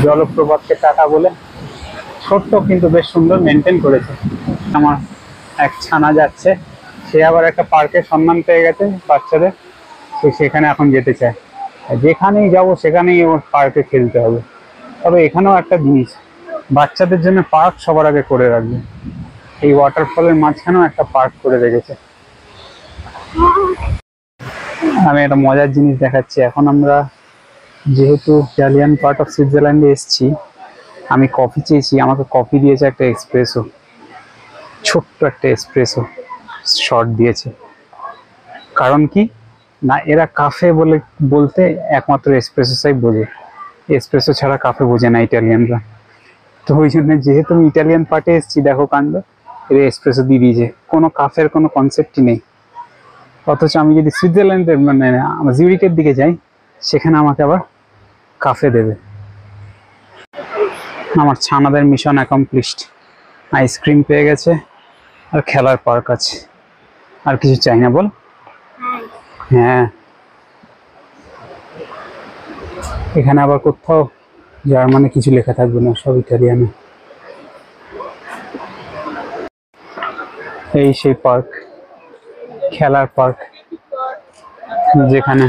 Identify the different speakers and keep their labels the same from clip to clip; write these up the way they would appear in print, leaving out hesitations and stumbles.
Speaker 1: জলপ্রপাতকে tata বলে। ছোট্ট কিন্তু বেশ সুন্দর মেনটেন করেছে। আমার এক ছানা যাচ্ছে, সে আবার একটা পার্কের সন্ধান পেয়ে গেছে বাচ্চাদের, তো সেখানে এখন যেতে চায়। যেখানেই যাব সেখানেই ওর পার্কে খেলতে হবে। তবে এখানেও একটা জিনিস, বাচ্চাদের জন্য পার্ক সবার আগে করে রাখবে। এই ওয়াটারফলের মাঝখানেও একটা পার্ক করে রেখেছে। আমি একটা মজার জিনিস দেখাচ্ছি। এখন আমরা যেহেতু ইটালিয়ান পার্ট অফ সুইজারল্যান্ডে এসেছি, আমি কফি চেয়েছি, আমাকে কফি দিয়েছে একটা এক্সপ্রেসো, ছোট্ট একটা এক্সপ্রেসো শট দিয়েছে। কারণ কি না, এরা কাফে বলতে একমাত্র এক্সপ্রেসোটাই বোঝে, এক্সপ্রেসো ছাড়া কাফে বোঝে না ইটালিয়ানরা। তো ওই জন্য যেহেতু আমি ইটালিয়ান পার্টে এসেছি, দেখো কাণ্ড, এরা এক্সপ্রেসো দিয়ে দিয়েছে। কোনো কাফের কোনো কনসেপ্টই নেই। অথচ আমি যদি সুইজারল্যান্ডের মানে আমার জিউরিকের দিকে যাই, সেখানে আমাকে আবার কাফে দেবে। আমার ছানাদের মিশন অ্যাকমপ্লিশড। আইসক্রিম পেয়ে গেছে আর খেলার পার্ক আছে, আর কিছু চাই না বল। হ্যাঁ, এখানে আবার কোথাও জার্মানে কিছু লেখা থাকবে না, সব ইটালিয়ানে। এই সেই পার্ক, খেলার পার্ক, যেখানে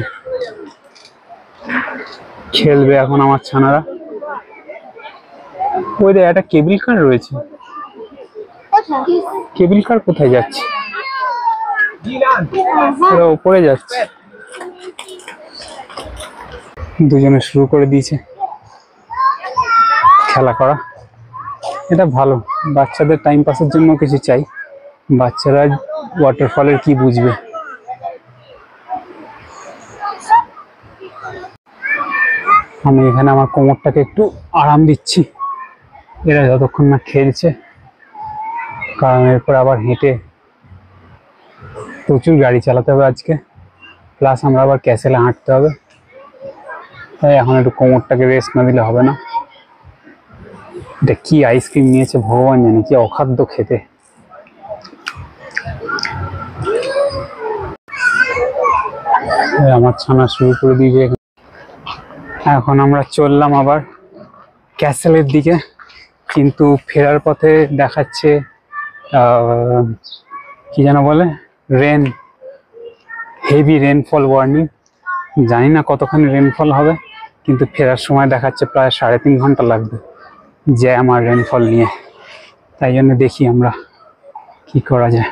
Speaker 1: খেলবে এখন আমার ছানারা। ওই দেখ, একটা কেবল কার রয়েছে। কেবল কার কোথায় যাচ্ছে? উপরে যাচ্ছে। দুজনে শুরু করে দিয়েছে খেলা করা। এটা ভালো, বাচ্চাদের টাইম পাসের জন্য কিছু চাই। বাচ্চারা ওয়াটারফলের কি বুঝবে। আমি এখানে আমার কোমরটাকে একটু আরাম দিচ্ছি, এরা যতক্ষণ না খেলছে। কারণ এরপর আবার হেঁটে প্রচুর গাড়ি চালাতে হবে আজকে, প্লাস আমরা আবার ক্যাসেলে হাঁটতে হবে। তাই এখন একটু কোমরটাকে রেস্ট না দিলে হবে না। এটা কি আইসক্রিম নিয়েছে ভগবান জানে, কি অখাদ্য খেতে। আমার ছানা শুরু করে দিয়েছে। এখন আমরা চললাম আবার ক্যাসেলের দিকে, কিন্তু ফেরার পথে দেখাচ্ছে কি যেন বলে, হেভি রেনফল ওয়ার্নিং। জানি না কতখানি রেনফল হবে, কিন্তু ফেরার সময় দেখাচ্ছে প্রায় 3.5 ঘন্টা লাগবে যে আমার রেনফল নিয়ে। তাই জন্য দেখি আমরা কি করা যায়।